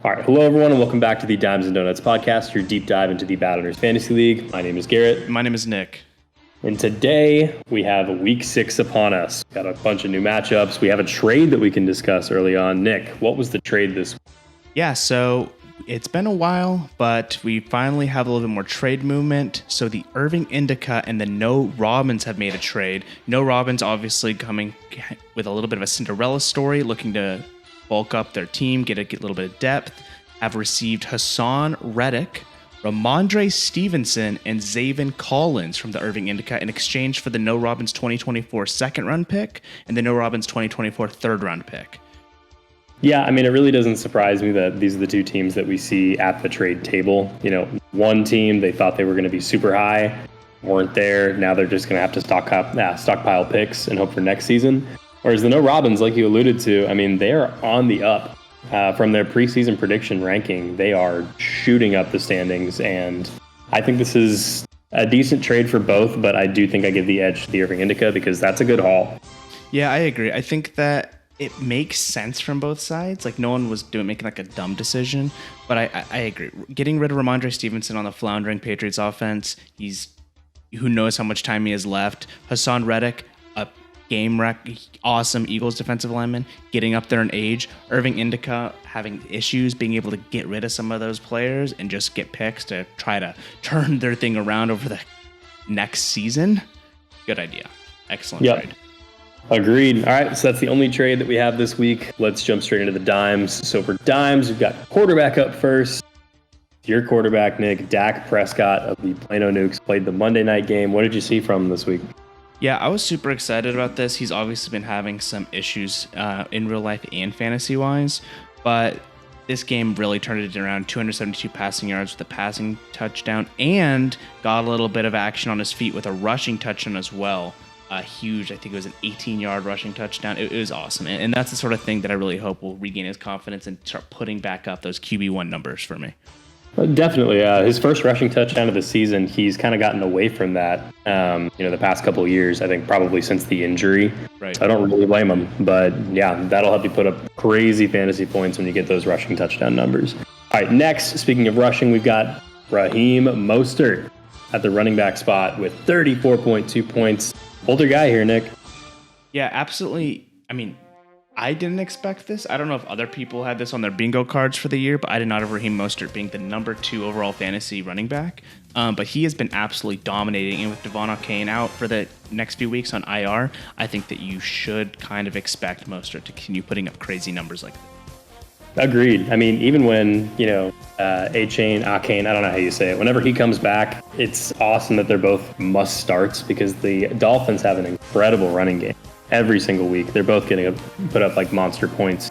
All right. Hello, everyone, and welcome back to the Dimes and Donuts podcast, your deep dive into the BAAD Owners Fantasy League. My name is Garrett. My name is Nick. And today we have week 6 upon us. Got a bunch of new matchups. We have a trade that we can discuss early on. Nick, what was the trade this week? Yeah, so it's been a while, but we finally have a little bit more trade movement. So the Irving Indica and the No Robbins have made a trade. No Robbins obviously coming with a little bit of a Cinderella story, looking to bulk up their team, get a little bit of depth, have received Hassan Reddick, Ramondre Stevenson, and Zaven Collins from the Irving Indica in exchange for the No Robbins 2024 second-round pick and the No Robbins 2024 third-round pick. Yeah, I mean, it really doesn't surprise me that these are the two teams that we see at the trade table. You know, one team, they thought they were going to be super high, weren't there. Now they're just going to have to stockpile picks and hope for next season. Whereas the No Robbins, like you alluded to, I mean, they are on the up. From their preseason prediction ranking, they are shooting up the standings, and I think this is a decent trade for both, but I do think I give the edge to the Irving Indica because that's a good haul. Yeah, I agree. I think that it makes sense from both sides. Like, no one was making like a dumb decision, but I agree. Getting rid of Ramondre Stevenson on the floundering Patriots offense, who knows how much time he has left. Hassan Reddick, a game wreck, awesome Eagles defensive lineman, getting up there in age. Irving Indica having issues being able to get rid of some of those players and just get picks to try to turn their thing around over the next season. Good idea. Excellent trade. Agreed. All right, so that's the only trade that we have this week. Let's jump straight into the dimes. So for dimes, we've got quarterback up first. Your quarterback, Nick, Dak Prescott of the Plano Nukes, played the Monday night game. What did you see from him this week? Yeah, I was super excited about this. He's obviously been having some issues in real life and fantasy-wise, but this game really turned it around. 272 passing yards with a passing touchdown, and got a little bit of action on his feet with a rushing touchdown as well. Huge, I think it was an 18-yard rushing touchdown. It was awesome, and that's the sort of thing that I really hope will regain his confidence and start putting back up those QB1 numbers for me. Definitely. His first rushing touchdown of the season, he's kind of gotten away from that, the past couple of years, I think probably since the injury. Right. So I don't really blame him. But, yeah, that'll help you put up crazy fantasy points when you get those rushing touchdown numbers. All right, next, speaking of rushing, we've got Raheem Mostert at the running back spot with 34.2 points. Older guy here, Nick. Yeah, absolutely. I mean, I didn't expect this. I don't know if other people had this on their bingo cards for the year, but I did not have Raheem Mostert being the number 2 overall fantasy running back. But he has been absolutely dominating. And with Devon Achane out for the next few weeks on IR, I think that you should kind of expect Mostert to continue putting up crazy numbers like that. Agreed. I mean, even when, Achane, I don't know how you say it. Whenever he comes back, it's awesome that they're both must starts because the Dolphins have an incredible running game. Every single week, they're both getting put up like monster points.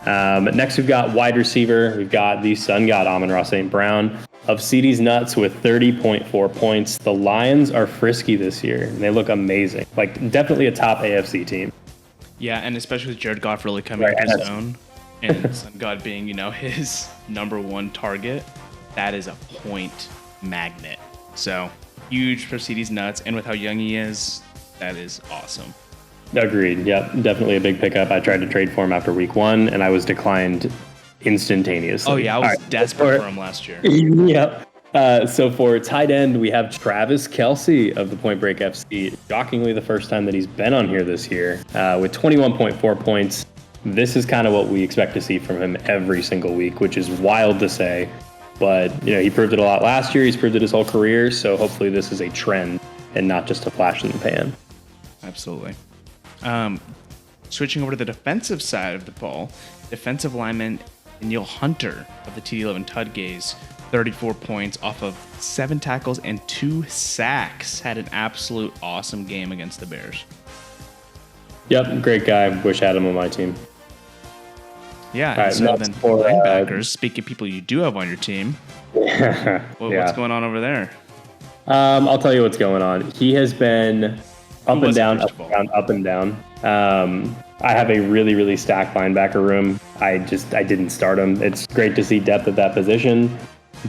Next, we've got wide receiver. We've got the Sun God, Amon-Ra St. Brown of CD's Nuts with 30.4 points. The Lions are frisky this year, and they look amazing. Like, definitely a top AFC team. Yeah, and especially with Jared Goff really coming to his own, and Sun God being, his number 1 target, that is a point magnet. So, huge for CD's Nuts, and with how young he is, that is awesome. Agreed. Yep. Definitely a big pickup. I tried to trade for him after week 1 and I was declined instantaneously. Oh yeah, I was desperate for him last year. Yep. So for tight end, we have Travis Kelce of the Point Break FC. Shockingly, the first time that he's been on here this year with 21.4 points. This is kind of what we expect to see from him every single week, which is wild to say. But, he proved it a lot last year. He's proved it his whole career. So hopefully this is a trend and not just a flash in the pan. Absolutely. Switching over to the defensive side of the ball, defensive lineman Neil Hunter of the TD11 Tudgays, 34 points off of 7 tackles and 2 sacks. Had an absolute awesome game against the Bears. Yep, great guy. Wish I had him on my team. Yeah, and so then linebackers, speaking of people you do have on your team, what's going on over there? I'll tell you what's going on. He has been up and down, up and down. I have a really, really stacked linebacker room. I didn't start him. It's great to see depth at that position.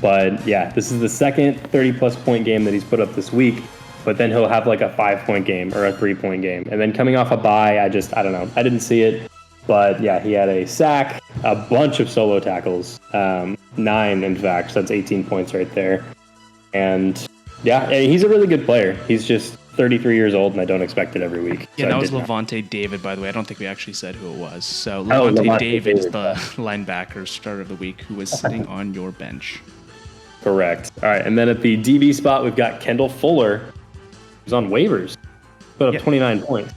But yeah, this is the second 30-plus point game that he's put up this week. But then he'll have like a 5-point game or a 3-point game. And then coming off a bye, I don't know. I didn't see it. But yeah, he had a sack, a bunch of solo tackles, 9 in fact. So that's 18 points right there. And yeah, he's a really good player. He's just 33 years old, and I don't expect it every week. Yeah, so that was Levante David, by the way. I don't think we actually said who it was. So Levante David is the linebacker starter of the week who was sitting on your bench. Correct. All right, and then at the DB spot, we've got Kendall Fuller, who's on waivers. Put up 29 points.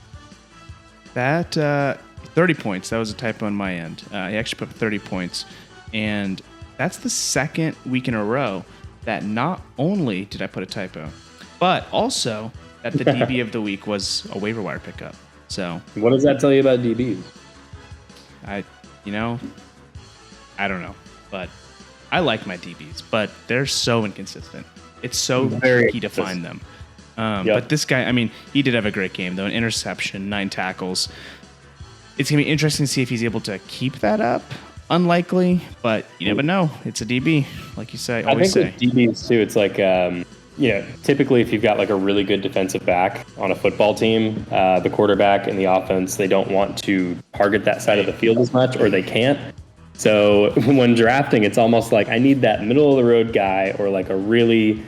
That 30 points. That was a typo on my end. He actually put up 30 points. And that's the second week in a row that not only did I put a typo, but also that the DB of the week was a waiver wire pickup. So what does that tell you about DBs? I don't know, but I like my DBs, but they're so inconsistent. It's so key to find them. But this guy, I mean, he did have a great game though. An interception, 9 tackles. It's going to be interesting to see if he's able to keep that up. Unlikely, but you never know. It's a DB, like you say. I think with DBs too, it's like, typically if you've got like a really good defensive back on a football team, the quarterback and the offense, they don't want to target that side of the field as much, or they can't. So when drafting, it's almost like I need that middle of the road guy, or like a really,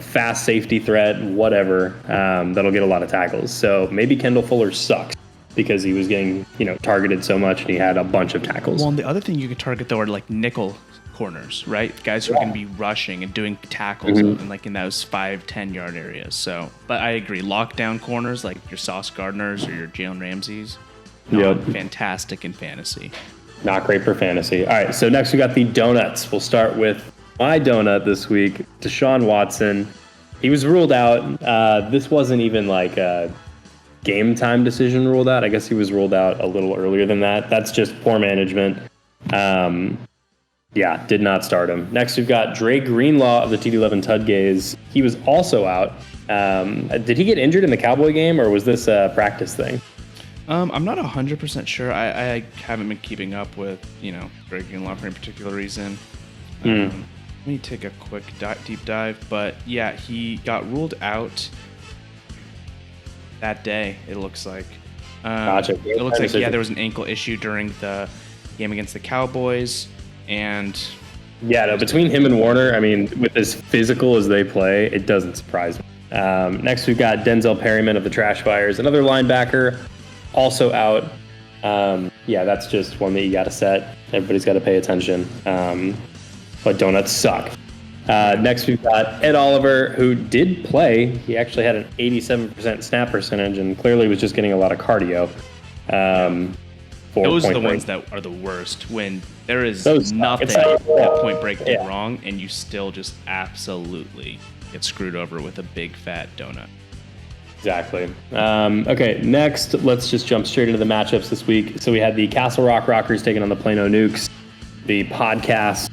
fast safety threat, whatever, that'll get a lot of tackles. So maybe Kendall Fuller sucks because he was getting, targeted so much and he had a bunch of tackles. Well, and the other thing you could target though are like nickel corners, right? Guys who are going to be rushing and doing tackles in those 5-10 yard areas. So, but I agree, lockdown corners like your Sauce Gardners or your Jalen Ramseys, fantastic in fantasy. Not great for fantasy. All right, so next we got the donuts. We'll start with my donut this week, Deshaun Watson. He was ruled out. This wasn't even like a game time decision ruled out. I guess he was ruled out a little earlier than that. That's just poor management. Did not start him. Next, we've got Dre Greenlaw of the TD11 Tudgays. He was also out. Did he get injured in the Cowboy game, or was this a practice thing? I'm not 100% sure. I haven't been keeping up with, Dre Greenlaw for any particular reason. Let me take a quick deep dive. But yeah, he got ruled out that day, it looks like. Gotcha. It looks like, there was an ankle issue during the game against the Cowboys. And between him and Warner, I mean, with as physical as they play, it doesn't surprise me. Next, we've got Denzel Perryman of the Trash Fires, another linebacker, also out. That's just one that you got to set. Everybody's got to pay attention. But donuts suck. Next, we've got Ed Oliver, who did play. He actually had an 87% snap percentage and clearly was just getting a lot of cardio. Those are the ones that are the worst, when there is nothing that Point Break did wrong, and you still just absolutely get screwed over with a big fat donut. Exactly. Okay, next, let's just jump straight into the matchups this week. So we had the Castle Rock Rockers taking on the Plano Nukes, the podcast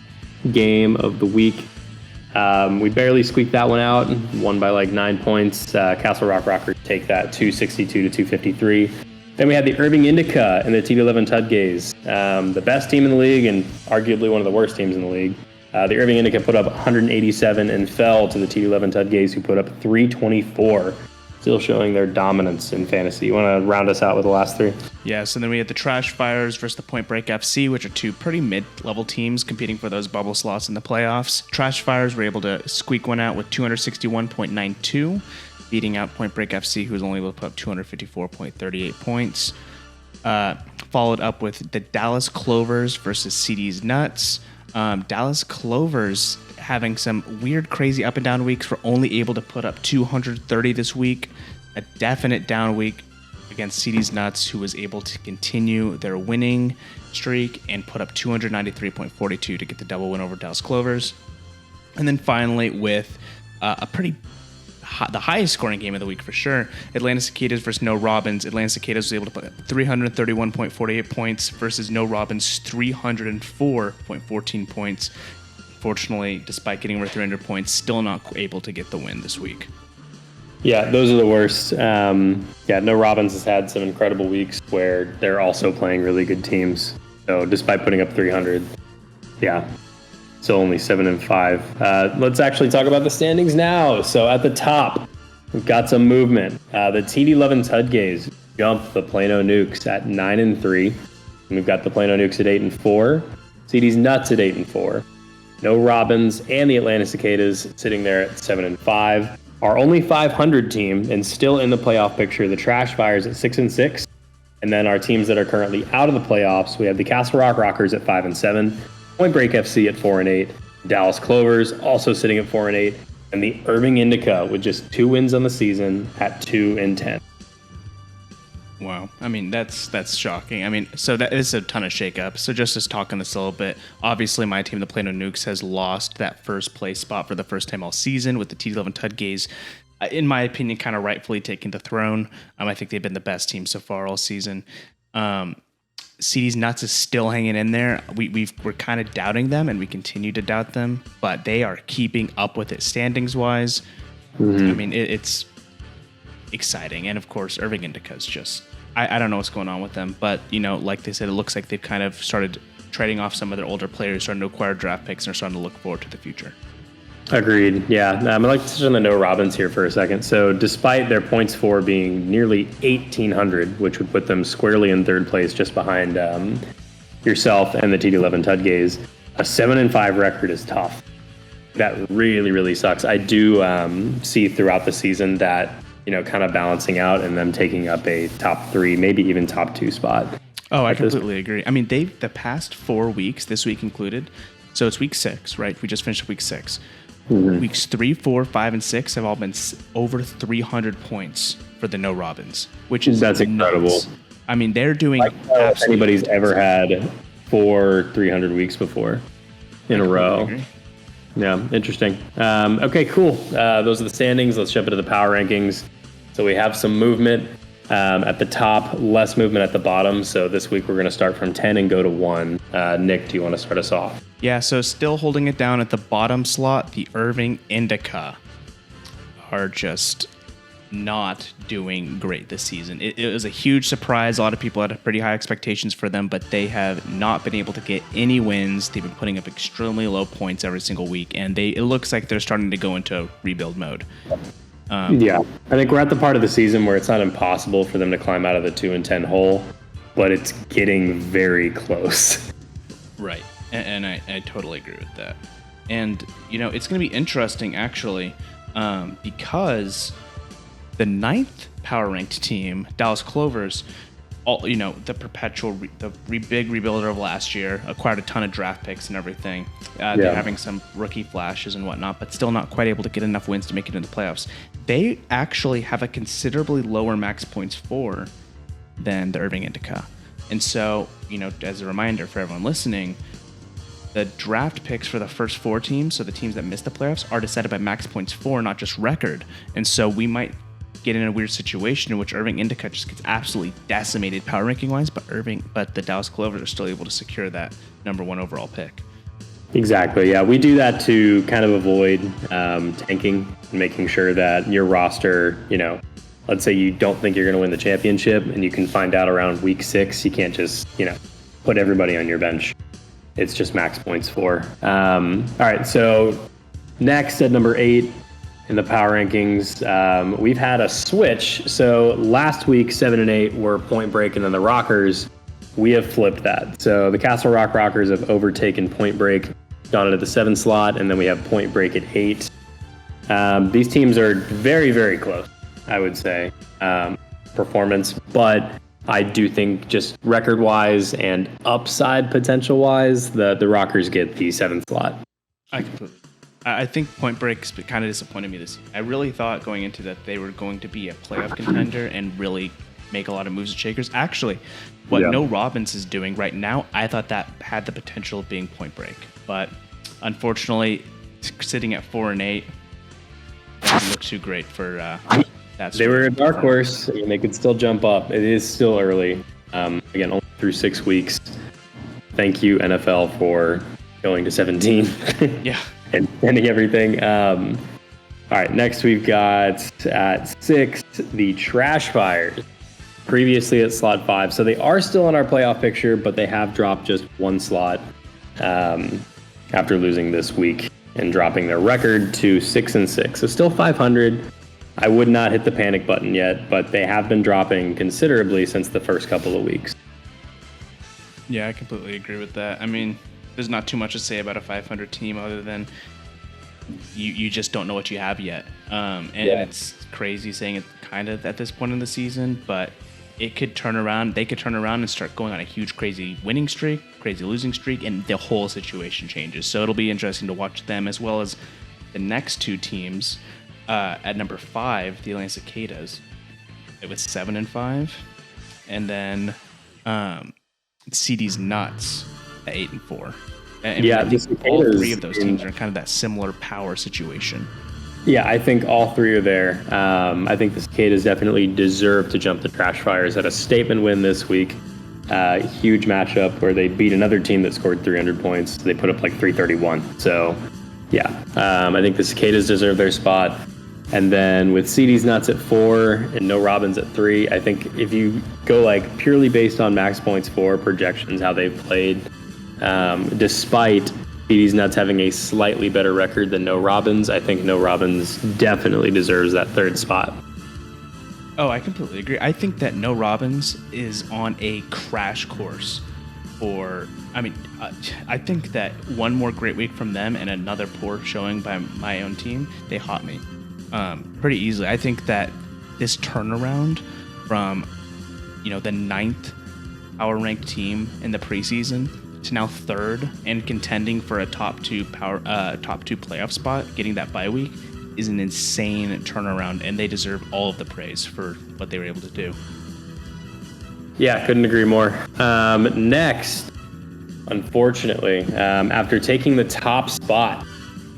game of the week. We barely squeaked that one out, won by like 9 points. Castle Rock Rockers take that 262 to 253. Then we had the Irving Indica and the TD11 Tudgays, the best team in the league and arguably one of the worst teams in the league. The Irving Indica put up 187 and fell to the TD11 Tudgays, who put up 324, still showing their dominance in fantasy. You want to round us out with the last three? Yeah, so then we had the Trash Fires versus the Point Break FC, which are two pretty mid-level teams competing for those bubble slots in the playoffs. Trash Fires were able to squeak one out with 261.92. beating out Point Break FC, who was only able to put up 254.38 points. Followed up with the Dallas Clovers versus CD's Nuts. Dallas Clovers having some weird, crazy up and down weeks. Were only able to put up 230 this week. A definite down week against CD's Nuts, who was able to continue their winning streak and put up 293.42 to get the double win over Dallas Clovers. And then finally with the highest scoring game of the week for sure, Atlanta Cicadas versus No Robins. Atlanta Cicadas was able to put 331.48 points versus No Robins 304.14 points. Fortunately, despite getting over 300 points, still not able to get the win this week. Yeah, those are the worst. No Robins has had some incredible weeks where they're also playing really good teams. So despite putting up 300, so only 7-5. Let's actually talk about the standings now. So at the top, we've got some movement. The TD11 Tudgays jumped the Plano Nukes at 9-3. And we've got the Plano Nukes at 8-4, CD's Nuts at 8-4, No Robins and the Atlanta Cicadas sitting there at 7-5. Our only 500 team and still in the playoff picture, the Trash Fires at 6-6. And then our teams that are currently out of the playoffs, we have the Castle Rock Rockers at 5-7, Point Break FC at 4-8, Dallas Clovers also sitting at 4-8, and the Irving Indica with just 2 wins on the season at 2-10. Wow. I mean, that's shocking. I mean, so that is a ton of shakeup. So just as talking this a little bit, obviously my team, the Plano Nukes, has lost that first place spot for the first time all season with the T11 Tudgays, in my opinion, kind of rightfully taking the throne. I think they've been the best team so far all season. CD's Nuts is still hanging in there. We're kind of doubting them, and we continue to doubt them, but they are keeping up with it standings-wise. Mm-hmm. I mean, it's exciting. And, of course, Irving Indica's just... I don't know what's going on with them, but, like they said, it looks like they've kind of started trading off some of their older players, starting to acquire draft picks, and are starting to look forward to the future. Agreed. Yeah. I'd like to touch on the No Robins here for a second. So despite their points for being nearly 1,800, which would put them squarely in third place just behind yourself and the TD11 Tudgays, a 7-5 record is tough. That really, really sucks. I do see throughout the season that, kind of balancing out and them taking up a top 3, maybe even top 2 spot. Oh, I completely agree. I mean, the past 4 weeks, this week included, so it's week 6, right? We just finished week 6. Mm-hmm. Weeks 3, 4, 5, and 6 have all been over 300 points for the No Robins, which is that's incredible. Nuts. I mean, they're doing. I don't know if anybody's ever had 4 300 weeks before in a row. Agree. Yeah, interesting. Okay, cool. Those are the standings. Let's jump into the power rankings. So we have some movement at the top, less movement at the bottom. So this week we're going to start from 10 and go to 1. Nick, do you want to start us off? Yeah, so still holding it down at the bottom slot, the Irving Indica are just not doing great this season. It was a huge surprise. A lot of people had pretty high expectations for them, but they have not been able to get any wins. They've been putting up extremely low points every single week, and it looks like they're starting to go into rebuild mode. Yeah, I think we're at the part of the season where it's not impossible for them to climb out of the 2-10 hole, but it's getting very close. Right. And I totally agree with that. And, it's going to be interesting, actually, because the 9th power ranked team, Dallas Clovers, the perpetual, big rebuilder of last year, acquired a ton of draft picks and everything. They're having some rookie flashes and whatnot, but still not quite able to get enough wins to make it into the playoffs. They actually have a considerably lower max points for than the Irving Indica. And so, as a reminder for everyone listening, the draft picks for the first 4 teams, so the teams that missed the playoffs, are decided by max points for, not just record. And so we might get in a weird situation in which Irving Indica just gets absolutely decimated power ranking wise, but the Dallas Clovers are still able to secure that number 1 overall pick. Exactly. Yeah, we do that to kind of avoid tanking and making sure that your roster, let's say you don't think you're going to win the championship and you can find out around week 6, you can't just, put everybody on your bench. It's just max points for. All right, so next at number 8 in the power rankings, we've had a switch. So last week, 7 and 8 were Point Break, and then the Rockers. We have flipped that. So the Castle Rock Rockers have overtaken Point Break, gone into the 7 slot, and then we have Point Break at 8. These teams are very, very close, I would say, performance, but I do think just record-wise and upside potential-wise, the Rockers get the 7th slot. I think Point Break's kind of disappointed me this year. I really thought going into that they were going to be a playoff contender and really make a lot of moves and shakers. Actually, what No Robins is doing right now, I thought that had the potential of being Point Break. But unfortunately, sitting at 4 and 8 doesn't look too great for They were a dark horse, and they could still jump up. It is still early. Again, only through 6 weeks. Thank you, NFL, for going to 17. Yeah. And ending everything. All right, next we've got at 6, the Trash Fires. Previously at slot 5. So they are still in our playoff picture, but they have dropped just 1 slot after losing this week and dropping their record to 6 and 6. So still 500. I would not hit the panic button yet, but they have been dropping considerably since the first couple of weeks. Yeah, I completely agree with that. I mean, there's not too much to say about a 500 team other than you just don't know what you have yet. And it's crazy saying it kind of at this point in the season, but it could turn around. They could turn around and start going on a huge, crazy winning streak, crazy losing streak, and the whole situation changes. So it'll be interesting to watch them as well as the next two teams. At number 5, the Atlanta Cicadas. It was 7-5, and then CD's Nuts at 8-4. And I think all three of those teams are in kind of that similar power situation. Yeah, I think all three are there. I think the Cicadas definitely deserve to jump the Trash Fires at a statement win this week. Huge matchup where they beat another team that scored 300 points. They put up like 331. So, yeah, I think the Cicadas deserve their spot. And then with CD's Nuts at 4 and No Robins at 3, I think if you go like purely based on max points for projections, how they've played, despite CD's Nuts having a slightly better record than No Robins, I think No Robins definitely deserves that third spot. Oh, I completely agree. I think that No Robins is on a crash course for, I think that one more great week from them and another poor showing by my own team, they haunt me pretty easily. I think that this turnaround from, the 9th power ranked team in the preseason to now 3rd and contending for a top two playoff spot, getting that bye week, is an insane turnaround, and they deserve all of the praise for what they were able to do. Yeah, couldn't agree more. Next, unfortunately, after taking the top spot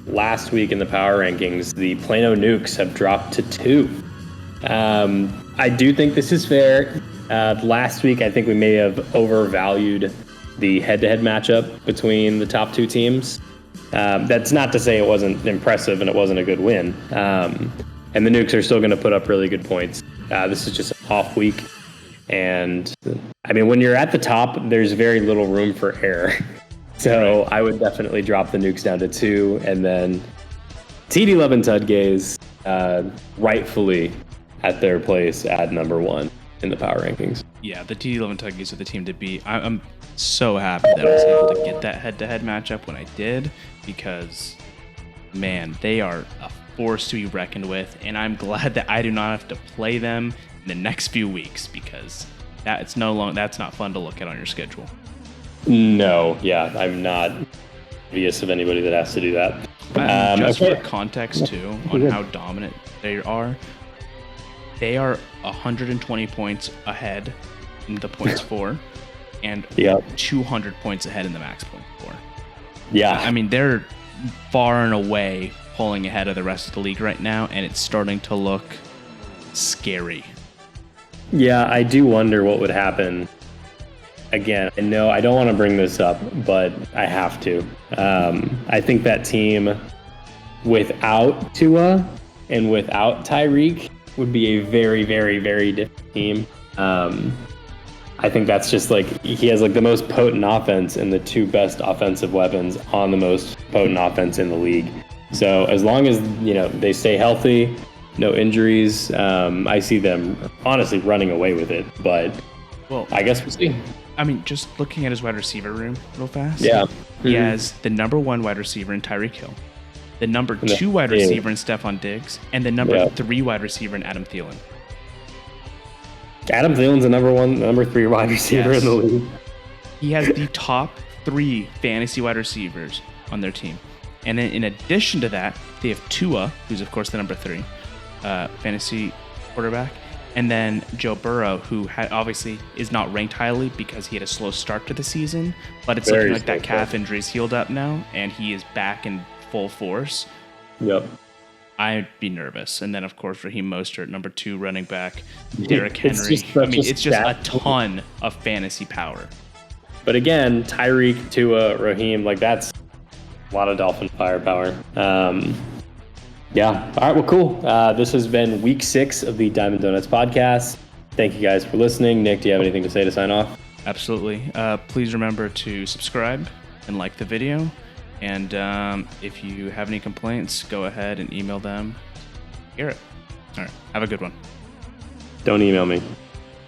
last week in the power rankings, the Plano Nukes have dropped to 2. I do think this is fair. Last week, I think we may have overvalued the head-to-head matchup between the top two teams. That's not to say it wasn't impressive and it wasn't a good win. And the Nukes are still going to put up really good points. This is just an off week. And when you're at the top, there's very little room for error. So I would definitely drop the Nukes down to 2. And then TD Love and Tudgaze rightfully at their place at number 1 in the power rankings. Yeah, the TD Love and Tudgaze are the team to beat. I'm so happy that I was able to get that head-to-head matchup when I did, because, man, they are a force to be reckoned with, and I'm glad that I do not have to play them in the next few weeks, because that's not fun to look at on your schedule. No, yeah, I'm not envious of anybody that has to do that. Just for context, too, on how dominant they are 120 points ahead in the points for, and 200 points ahead in the max point for. Yeah. They're far and away pulling ahead of the rest of the league right now, and it's starting to look scary. Yeah, I do wonder what would happen. Again, I know I don't want to bring this up, but I have to. I think that team without Tua and without Tyreek would be a very, very, very different team. I think that's just he has the most potent offense and the 2 best offensive weapons on the most potent offense in the league. So as long as, they stay healthy, no injuries, I see them honestly running away with it. But I guess we'll see. Just looking at his wide receiver room real fast. Yeah. He has the number 1 wide receiver in Tyreek Hill, the number 2 wide receiver in Stephon Diggs, and the number 3 wide receiver in Adam Thielen. Adam Thielen's the number 3 wide receiver in the league. He has the top 3 fantasy wide receivers on their team. And then in addition to that, they have Tua, who's of course the number 3 fantasy quarterback, and then Joe Burrow, who obviously is not ranked highly because he had a slow start to the season, but it's looking like that calf injury is healed up now, and he is back in full force. Yep. I'd be nervous. And then, of course, Raheem Mostert, number 2 running back, Derrick Henry. It's just a ton of fantasy power. But again, Tyreek, Tua, Raheem, that's a lot of Dolphin firepower. Yeah. All right. Well, cool. This has been week 6 of the Diamond Donuts podcast. Thank you guys for listening. Nick, do you have anything to say to sign off? Absolutely. Please remember to subscribe and like the video. And if you have any complaints, go ahead and email them. Hear it. All right. Have a good one. Don't email me.